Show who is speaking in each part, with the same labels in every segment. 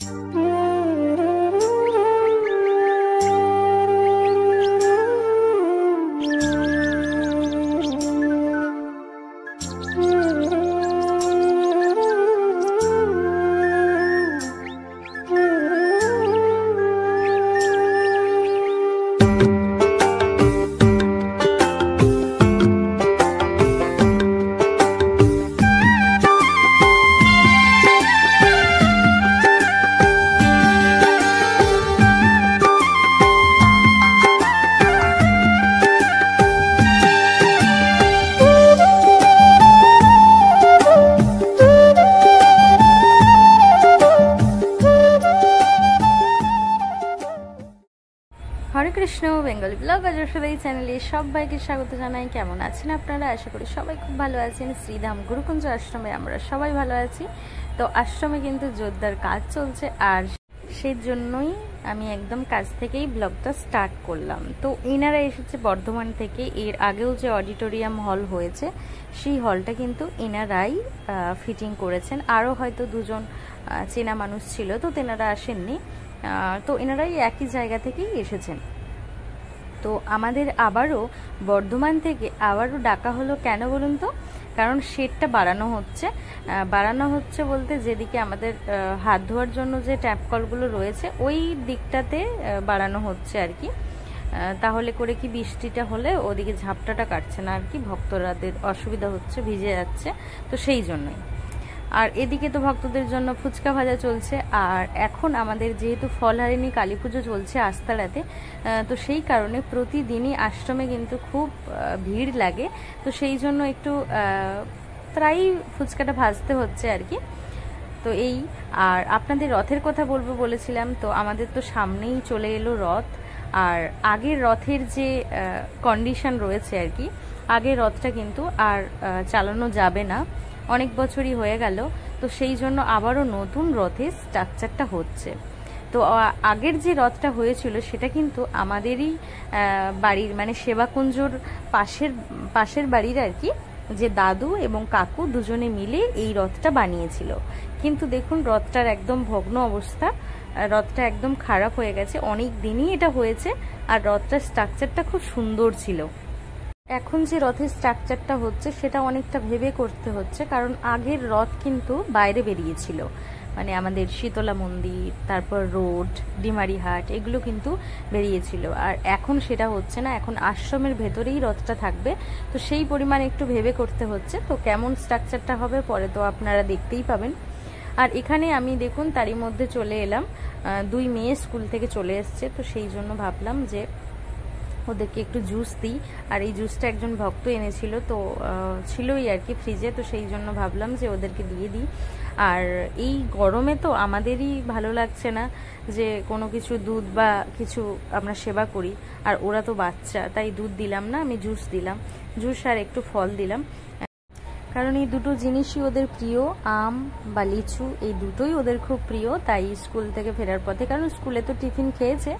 Speaker 1: हरे Krishna Bengali blogger এই চ্যানেলে সবাইকে স্বাগত জানাই। কেমন আছেন আপনারা? আশা করি সবাই খুব ভালো আছেন। শ্রীধাম গুরুকুঞ্জ আশ্রমে আমরা সবাই ভালো আছি। তো আশ্রমে কিন্তু জোরদার কাজ চলছে, আর সেই জন্যই আমি একদম কাজ থেকেই ব্লগটা স্টার্ট করলাম। তো এনারা এসেছে বর্ধমান থেকে। এর আগেও যে অডিটোরিয়াম হল হয়েছে সেই হলটা কিন্তু এনারাই ফিটিং করেছেন। আরও হয়তো দুজন চেনা মানুষ ছিল, তো তেনারা আসেননি। তো এনারাই একই জায়গা থেকেই এসেছেন। তো আমাদের আবারও বর্ধমান থেকে আবারও ডাকা হলো, কেন বলুন তো? কারণ শেডটা বাড়ানো হচ্ছে বলতে যেদিকে আমাদের হাত ধোয়ার জন্য যে ট্যাপ কলগুলো রয়েছে ওই দিকটাতে বাড়ানো হচ্ছে আর কি। তাহলে করে কি বৃষ্টিটা হলে ওদিকে ঝাপটাটা কাটছে না আর কি, ভক্তরাদের অসুবিধা হচ্ছে, ভিজে যাচ্ছে, তো সেই জন্যই। আর এদিকে তো ভক্তদের জন্য ফুচকা ভাজা চলছে। আর এখন আমাদের যেহেতু ফলহারিণী কালী পুজো চলছে আস্তারাতে, তো সেই কারণে প্রতিদিনই আশ্রমে কিন্তু খুব ভিড় লাগে। তো সেই জন্য একটু প্রায়ই ফুচকাটা ভাজতে হচ্ছে আর কি। তো এই, আর আপনাদের রথের কথা বলবো বলেছিলাম, তো আমাদের তো সামনেই চলে এলো রথ। আর আগের রথের যে কন্ডিশন রয়েছে আর কি, আগের রথটা কিন্তু আর চালানো যাবে না, অনেক বছরই হয়ে গেল। তো সেই জন্য আবারও নতুন রথের স্ট্রাকচারটা হচ্ছে। তো আগের যে রথটা হয়েছিল সেটা কিন্তু আমাদেরই বাড়ির মানে সেবাকুঞ্জর পাশের বাড়ির আর কি, যে দাদু এবং কাকু দুজনে মিলে এই রথটা বানিয়েছিল। কিন্তু দেখুন রথটার একদম ভগ্ন অবস্থা, রথটা একদম খারাপ হয়ে গেছে। অনেক দিনই এটা হয়েছে, আর রথটার স্ট্রাকচারটা খুব সুন্দর ছিল। এখন যে রথের স্ট্রাকচারটা হচ্ছে সেটা অনেকটা ভেবে করতে হচ্ছে, কারণ আগের রথ কিন্তু বাইরে বেরিয়েছিল, মানে আমাদের শীতলা মন্দির, তারপর রোড, ডিমারিহাট, এগুলো কিন্তু বেরিয়েছিল। আর এখন সেটা হচ্ছে না, এখন আশ্রমের ভেতরেই রথটা থাকবে। তো সেই পরিমাণে একটু ভেবে করতে হচ্ছে। তো কেমন স্ট্রাকচারটা হবে পরে তো আপনারা দেখতেই পাবেন। আর এখানে আমি দেখুন তারই মধ্যে চলে এলাম, দুই মেয়ে স্কুল থেকে চলে এসছে। তো সেই জন্য ভাবলাম যে ওদেরকে একটু জুস দিই। আর এই জুসটা একজন ভক্ত এনেছিল, তো ছিলই আর কি ফ্রিজে, তো সেই জন্য ভাবলাম যে ওদেরকে দিয়ে দিই। আর এই গরমে তো আমাদেরই ভালো লাগছে না যে কোনো কিছু দুধ বা কিছু আমরা সেবা করি, আর ওরা তো বাচ্চা, তাই দুধ দিলাম না, আমি জুস দিলাম, জুস আর একটু ফল দিলাম। কারণ এই দুটো জিনিসই ওদের প্রিয়, আম বা লিচু, এই দুটোই ওদের খুব প্রিয়। তাই স্কুল থেকে ফেরার পথে, কারণ স্কুলে তো টিফিন খেয়েছে,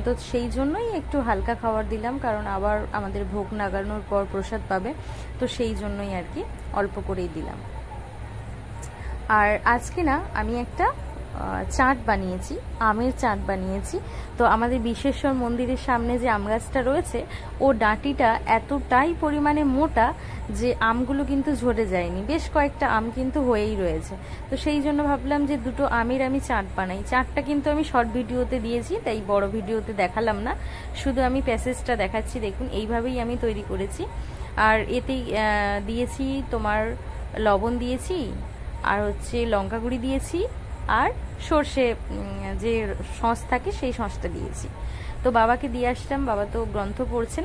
Speaker 1: তো সেই জন্যই একটু হালকা খাবার দিলাম, কারণ আবার আমাদের ভোগ লাগানোর পর প্রসাদ পাবে, তো সেই জন্যই আর কি অল্প করেই দিলাম। আর আজকে না আমি একটা চাট বানিয়েছি, আমের চাট বানিয়েছি। তো আমাদের বিশ্বেশ্বর মন্দিরের সামনে যে আম গাছটা রয়েছে, ও ডাঁটিটা এতটাই পরিমাণে মোটা যে আমগুলো কিন্তু ঝরে যায়নি, বেশ কয়েকটা আম কিন্তু হয়েই রয়েছে। তো সেই জন্য ভাবলাম যে দুটো আমের আমি চাট বানাই। চাটটা কিন্তু আমি শর্ট ভিডিওতে দিয়েছি, তাই বড় ভিডিওতে দেখালাম না, শুধু আমি প্যাসেজটা দেখাচ্ছি। দেখুন এইভাবেই আমি তৈরি করেছি। আর এতেই দিয়েছি তোমার লবণ দিয়েছি, আর হচ্ছে লঙ্কা গুঁড়ি দিয়েছি, আর সর্ষে যে সস থাকে সেই সসটা দিয়েছি। তো বাবাকে দিয়ে আসলাম, বাবা তো গ্রন্থ পড়ছেন।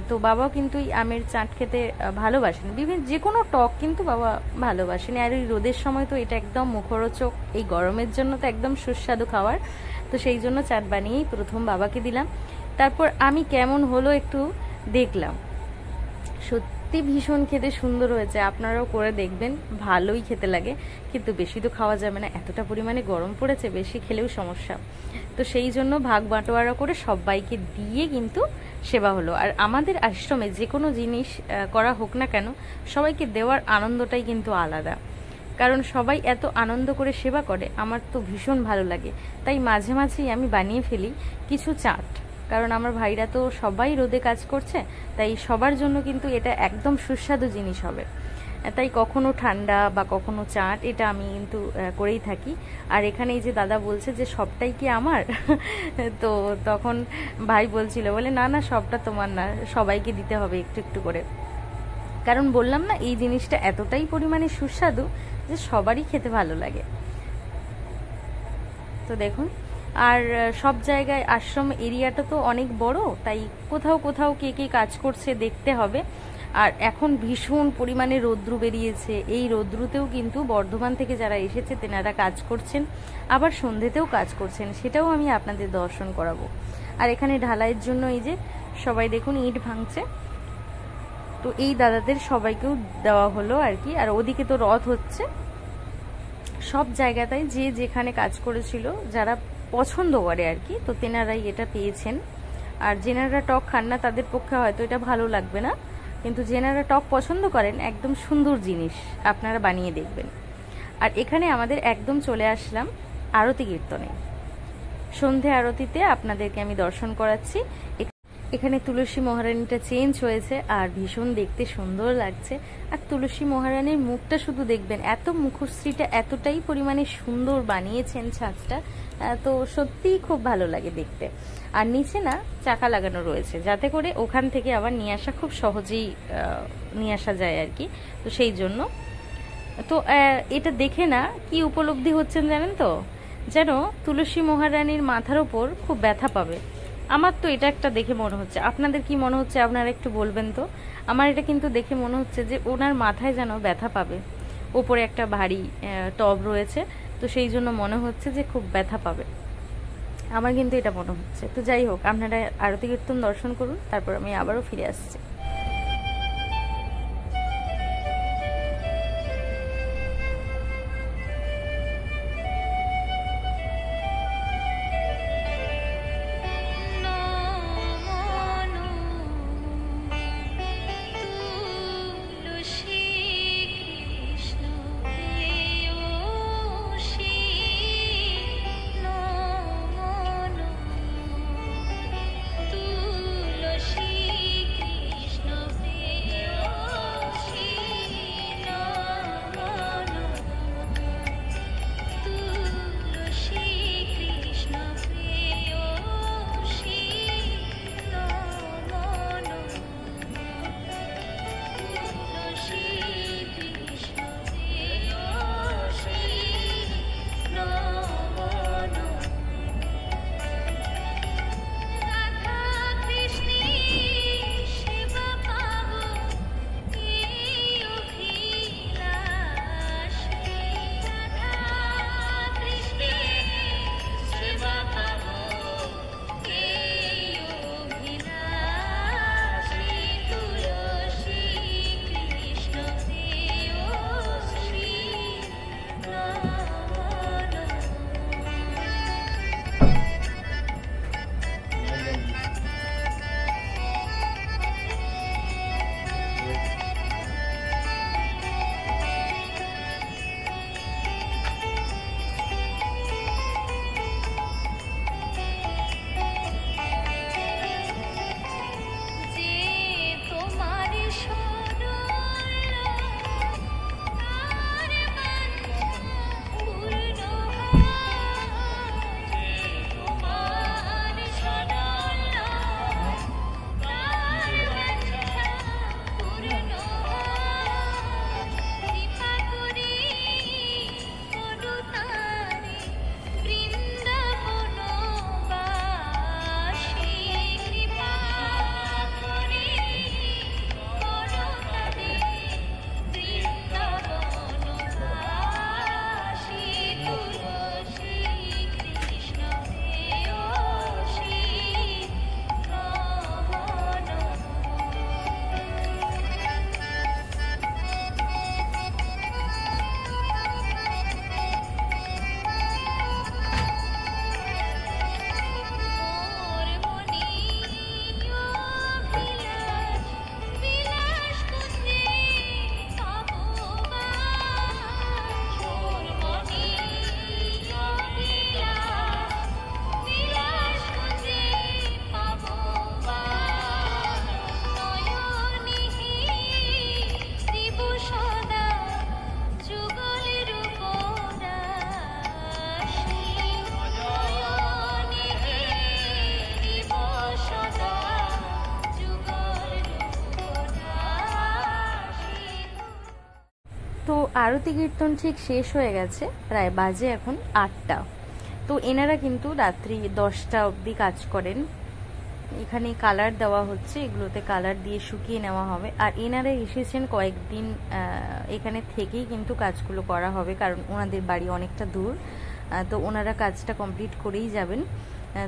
Speaker 1: তো বাবাও কিন্তু এই আমের চাট খেতে ভালোবাসেন, বিভিন্ন যে কোনো টক কিন্তু বাবা ভালোবাসেন। আর এই রোদের সময় তো এটা একদম মুখরোচক, এই গরমের জন্য তো একদম সুস্বাদু খাবার। তো সেই জন্য চাট বানিয়েই প্রথম বাবাকে দিলাম। তারপর আমি কেমন হলো একটু দেখলাম, সত্যি ভীষণ খেতে সুন্দর হয়েছে। আপনারাও করে দেখবেন, ভালোই খেতে লাগে, কিন্তু বেশি তো খাওয়া যাবে না, এতটা পরিমাণে গরম পড়েছে, বেশি খেলেও সমস্যা। তো সেই জন্য ভাগ বাটোয়ারা করে সবাইকে দিয়ে কিন্তু সেবা হলো। আর আমাদের আশ্রমে যে কোনো জিনিস করা হোক না কেন, সবাইকে দেওয়ার আনন্দটাই কিন্তু আলাদা। কারণ সবাই এত আনন্দ করে সেবা করে, আমার তো ভীষণ ভালো লাগে। তাই মাঝে মাঝেই আমি বানিয়ে ফেলি কিছু চাট, কারণ আমার ভাইরা তো সবাই রোদে কাজ করছে, তাই সবার জন্য কিন্তু এটা একদম সুস্বাদু জিনিস হবে। তাই কখনো ঠান্ডা বা কখনো চাট এটা আমি কিন্তু করেই থাকি। আর এখানে এই যে দাদা বলছে যে সবটাই কি আমার তো তখন ভাই বলছিল, বলে না না সবটা তোমার না, সবাইকে দিতে হবে একটু একটু করে। কারণ বললাম না এই জিনিসটা এতটাই পরিমাণে সুস্বাদু যে সবারই খেতে ভালো লাগে। তো দেখুন, আর সব জায়গায় আশ্রম এরিয়াটা তো অনেক বড়, তাই কোথাও কোথাও কে কে কাজ করছে দেখতে হবে। আর এখন ভীষণ পরিমাণে রৌদ্রু বেরিয়েছে, এই রৌদ্রুতেও কিন্তু বর্ধমান থেকে যারা এসেছে তেনারা কাজ করছেন, আবার সন্ধ্যেতেও কাজ করছেন, সেটাও আমি আপনাদের দর্শন করাবো। আর এখানে ঢালাইয়ের জন্য এই যে সবাই দেখুন ইট ভাঙছে, তো এই দাদাদের সবাইকেও দেওয়া হলো আর কি। আর ওদিকে তো রথ হচ্ছে। সব জায়গাতেই যে যেখানে কাজ করেছিল, যারা পছন্দ করে আর কি, তো তেনারাই এটা পেয়েছেন। আর যেনারা টক খান না তাদের পক্ষে হয়তো এটা ভালো লাগবে না, কিন্তু যেনারা টক পছন্দ করেন একদম সুন্দর জিনিস আপনারা বানিয়ে দেখবেন। আর এখানে আমাদের একদম চলে আসলাম আরতি কীর্তনে, সন্ধে আরতিতে আপনাদেরকে আমি দর্শন করাচ্ছি। এখানে তুলসী মহারানীটা চেঞ্জ হয়েছে আর ভীষণ দেখতে সুন্দর লাগছে। আর তুলসী মহারানীর মুখটা শুধু দেখবেন, এত মুখশ্রীটা এতটাই পরিমাণে সুন্দর বানিয়েছেন ছাঁচটা, তো সত্যিই খুব ভালো লাগে দেখতে। আর নিচে না চাকা লাগানো রয়েছে, যাতে করে ওখান থেকে আবার নিয়ে আসা খুব সহজেই নিয়ে আসা যায় আর কি। তো সেই জন্য তো এটা দেখে না কি উপলব্ধি হচ্ছেন জানেন তো, যেন তুলসী মহারানীর মাথার ওপর খুব ব্যথা পাবে। আমার তো এটা একটা দেখে মনে হচ্ছে, আপনাদের কি মনে হচ্ছে আপনারা একটু বলবেন তো। আমার এটা কিন্তু দেখে মনে হচ্ছে যে ওনার মাথায় যেন ব্যথা পাবে, ওপরে একটা ভারী টব রয়েছে, তো সেই জন্য মনে হচ্ছে যে খুব ব্যথা পাবে, আমার কিন্তু এটা মনে হচ্ছে। তো যাই হোক, আপনারা আরতি কীর্তন দর্শন করুন, তারপর আমি আবারও ফিরে আসছি। আরতি কীর্তন ঠিক শেষ হয়ে গেছে, প্রায় বাজে এখন 8টা। তো এনারা কিন্তু রাত্রি 10টা অবধি কাজ করেন। এখানে কালার দেওয়া হচ্ছে, এগুলোতে কালার দিয়ে শুকিয়ে নেওয়া হবে। আর এনারা এসেছেন কয়েকদিন এখানে থেকেই কিন্তু কাজগুলো করা হবে, কারণ ওনাদের বাড়ি অনেকটা দূর। তো ওনারা কাজটা কমপ্লিট করেই যাবেন।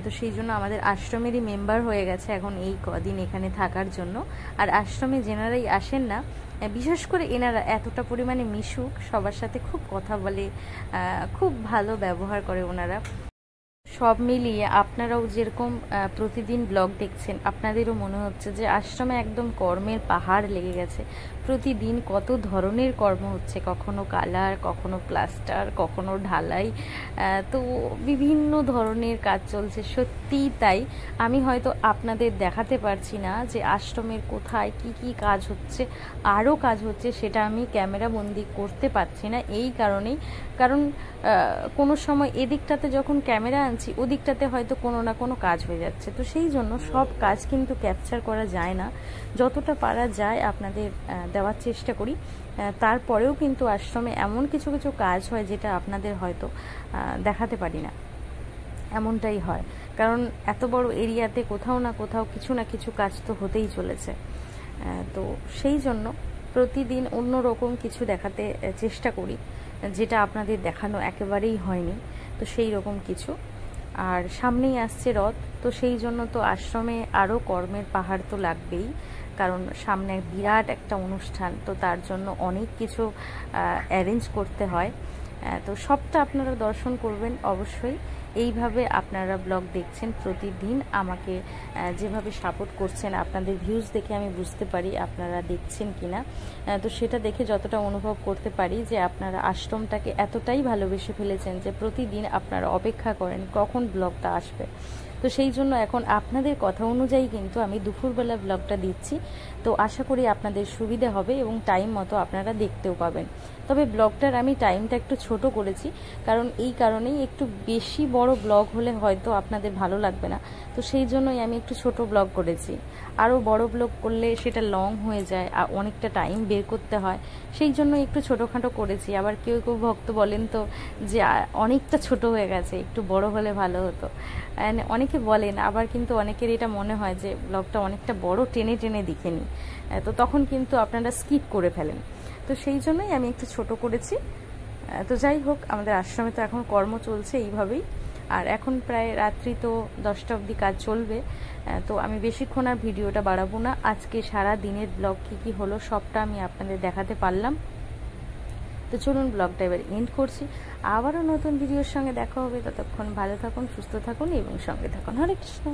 Speaker 1: তো সেই জন্য আমাদের আশ্রমেরই মেম্বার হয়ে গেছে এখন এই কদিন এখানে থাকার জন্য। আর আশ্রমে যেনারাই আসেন না, বিশেষ করে এনারা এতটা পরিমাণে মিশুক, সবার সাথে খুব কথা বলে, খুব ভালো ব্যবহার করে ওনারা। সব মিলিয়ে আপনারাও যেরকম প্রতিদিন ব্লগ দেখছেন, আপনাদেরও মনে হচ্ছে যে আশ্রমে একদম কর্মের পাহাড় লেগে গেছে। প্রতিদিন কত ধরনের কর্ম হচ্ছে, কখনো কালার, কখনো প্লাস্টার, কখনো ঢালাই, তো বিভিন্ন ধরনের কাজ চলছে। সত্যিই তাই, আমি হয়তো আপনাদের দেখাতে পারছি না যে আশ্রমের কোথায় কি কি কাজ হচ্ছে, আরও কাজ হচ্ছে, সেটা আমি ক্যামেরা বন্দি করতে পারছি না। এই কারণেই, কারণ কোনো সময় এদিকটাতে যখন ক্যামেরা আনছি, ওদিকটাতে হয়তো কোনো না কোনো কাজ হয়ে যাচ্ছে। তো সেই জন্য সব কাজ কিন্তু ক্যাপচার করা যায় না, যতটা পারা যায় আপনাদের দেওয়ার চেষ্টা করি। তারপরেও কিন্তু আশ্রমে এমন কিছু কিছু কাজ হয় যেটা আপনাদের হয়তো দেখাতে পারি না, এমনটাই হয়। কারণ এত বড় এরিয়াতে কোথাও না কোথাও কিছু না কিছু কাজ তো হতেই চলেছে। তো সেই জন্য প্রতিদিন অন্য রকম কিছু দেখাতে চেষ্টা করি, যেটা আপনাদের দেখানো একেবারেই হয়নি। তো সেই রকম কিছু। আর সামনেই আসছে রথ, তো সেই জন্য তো আশ্রমে আরও কর্মের পাহাড় তো লাগবেই, কারণ সামনে বিরাট একটা অনুষ্ঠান, তো তার জন্য অনেক কিছু অ্যারেঞ্জ করতে হয়। তো সবটা আপনারা দর্শন করবেন অবশ্যই। এইভাবে আপনারা ব্লগ দেখছেন প্রতিদিন, আমাকে যেভাবে সাপোর্ট করছেন, আপনাদের ভিউজ দেখে আমি বুঝতে পারি আপনারা দেখছেন কিনা। তো সেটা দেখে যতটা অনুভব করতে পারি যে আপনারা আশ্রমটাকে এতটাই ভালোবেসে ফেলেছেন যে প্রতিদিন আপনারা অপেক্ষা করেন কখন ব্লগটা আসবে। তো সেই জন্য এখন আপনাদের কথা অনুযায়ী কিন্তু আমি দুপুরবেলা ব্লগটা দিচ্ছি। তো আশা করি আপনাদের সুবিধা হবে এবং টাইম মতো আপনারা দেখতেও পাবেন। তবে ব্লগটার আমি টাইমটা একটু ছোট করেছি, কারণ এই কারণেই একটু বেশি বড় ব্লগ হলে হয়তো আপনাদের ভালো লাগবে না। তো সেই জন্যই আমি একটু ছোট ব্লগ করেছি। আরও বড় ব্লগ করলে সেটা লং হয়ে যায় আর অনেকটা টাইম বের করতে হয়, সেই জন্য একটু ছোটোখাটো করেছি। আবার কেউ কেউ ভক্ত বলেন তো যে অনেকটা ছোট হয়ে গেছে, একটু বড় হলে ভালো হতো, অনেকে বলেন। আবার কিন্তু অনেকের এটা মনে হয় যে ব্লগটা অনেকটা বড়, টেনে টেনে দেখে নিই, তো তখন কিন্তু আপনারা স্কিপ করে ফেলেন। তো সেই জন্যই আমি একটু ছোট করেছি। তো যাই হোক, আমাদের আশ্রমে তো এখন কর্ম চলছে এইভাবেই। আর এখন প্রায় রাত্রি তো 10টা অবধি কাজ চলবে। তো আমি বেশিক্ষণ আর ভিডিওটা বাড়াবো না। আজকে সারা দিনের ব্লগ কী কী হলো সবটা আমি আপনাদের দেখাতে পারলাম। তো চলুন ব্লগটা এবার এন্ড করছি। আবারও নতুন ভিডিওর সঙ্গে দেখা হবে। ততক্ষণ ভালো থাকুন, সুস্থ থাকুন এবং সঙ্গে থাকুন। হরে কৃষ্ণ।